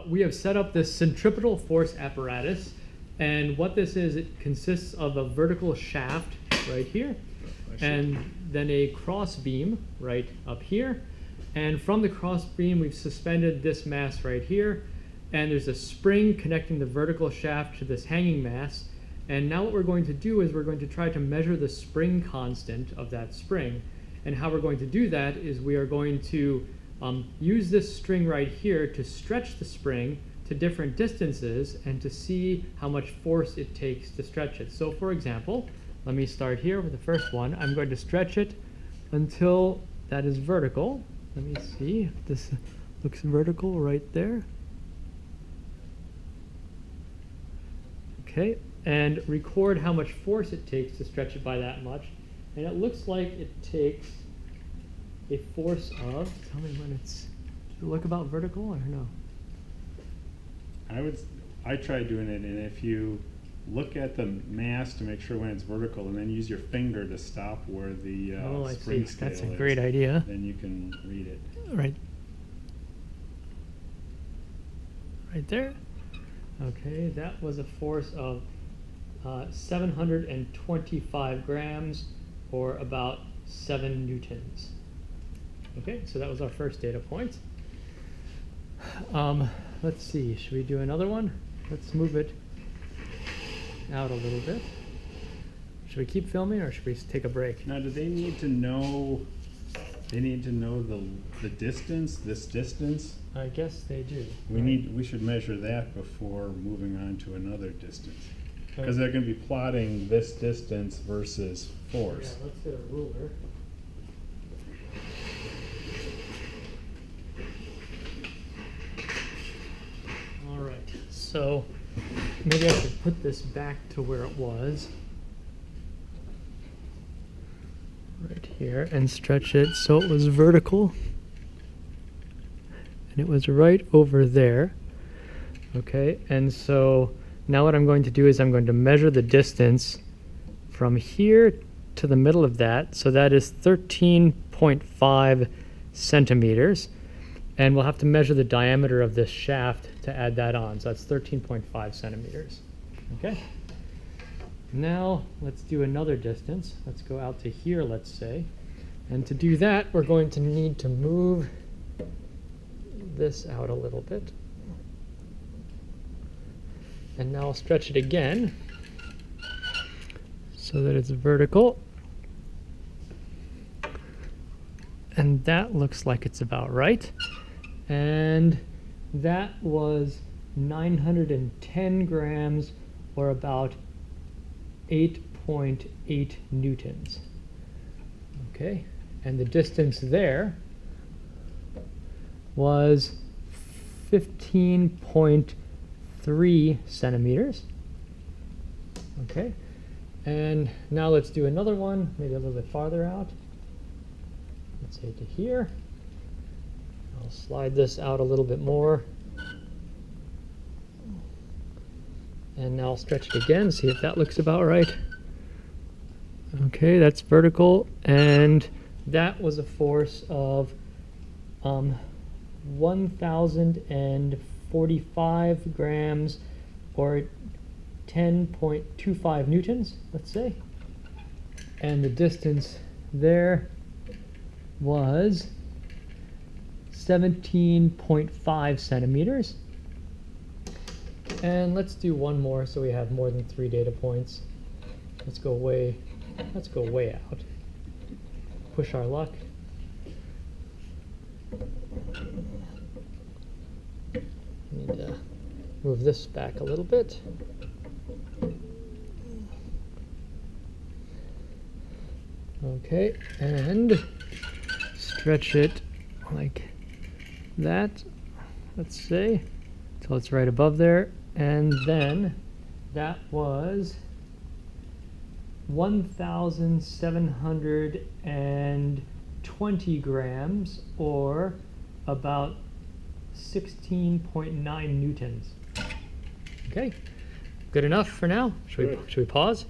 We have set up this centripetal force apparatus, and what this is, it consists of a vertical shaft right here, and then a cross beam right up here. And from the cross beam, we've suspended this mass right here, and there's a spring connecting the vertical shaft to this hanging mass. And now what we're going to do is we're going to try to measure the spring constant of that spring. And how we're going to do that is we are going to use this string right here to stretch the spring to different distances and to see how much force it takes to stretch it. So for example, let me start here with the first one. I'm going to stretch it until that is vertical. Let me see if this looks vertical right there. Okay, and record how much force it takes to stretch it by that much. And it looks like it takes a force of, tell me when it's, does it look about vertical or no? I tried doing it, and if you look at the mass to make sure when it's vertical and then use your finger to stop where the spring scale is. That's a great idea. Then you can read it. Right. Right there. Okay, that was a force of 725 grams, or about 7 newtons. Okay, so that was our first data point. Let's see, should we do another one? Let's move it out a little bit. Should we keep filming or should we take a break? Now, do they need to know? They need to know the distance. This distance. I guess they do. We should measure that before moving on to another distance, because they're going to be plotting this distance versus force. Yeah, let's get a ruler. All right, so maybe I should put this back to where it was. Right here, and stretch it so it was vertical. And it was right over there. Okay, and so now what I'm going to do is I'm going to measure the distance from here to the middle of that. So that is 13.5 centimeters. And we'll have to measure the diameter of this shaft to add that on. So that's 13.5 centimeters. Okay. Now let's do another distance. Let's go out to here, let's say. And to do that, we're going to need to move this out a little bit. And now I'll stretch it again so that it's vertical. And that looks like it's about right. And that was 910 grams, or about 8.8 newtons. Okay, and the distance there was 15.3 centimeters. Okay, and now let's do another one, maybe a little bit farther out. Let's say to here. I'll slide this out a little bit more. And now I'll stretch it again, see if that looks about right. Okay, that's vertical, and that was a force of 1,045 grams, or 10.25 newtons, let's say. And the distance there was 17.5 centimeters. And let's do one more so we have more than 3 data points. Let's go way out. Push our luck. Need to move this back a little bit. Okay, and stretch it like that, let's say, till it's right above there. And then that was 1,720 grams, or about 16.9 newtons. Okay, good enough for now. Should we pause?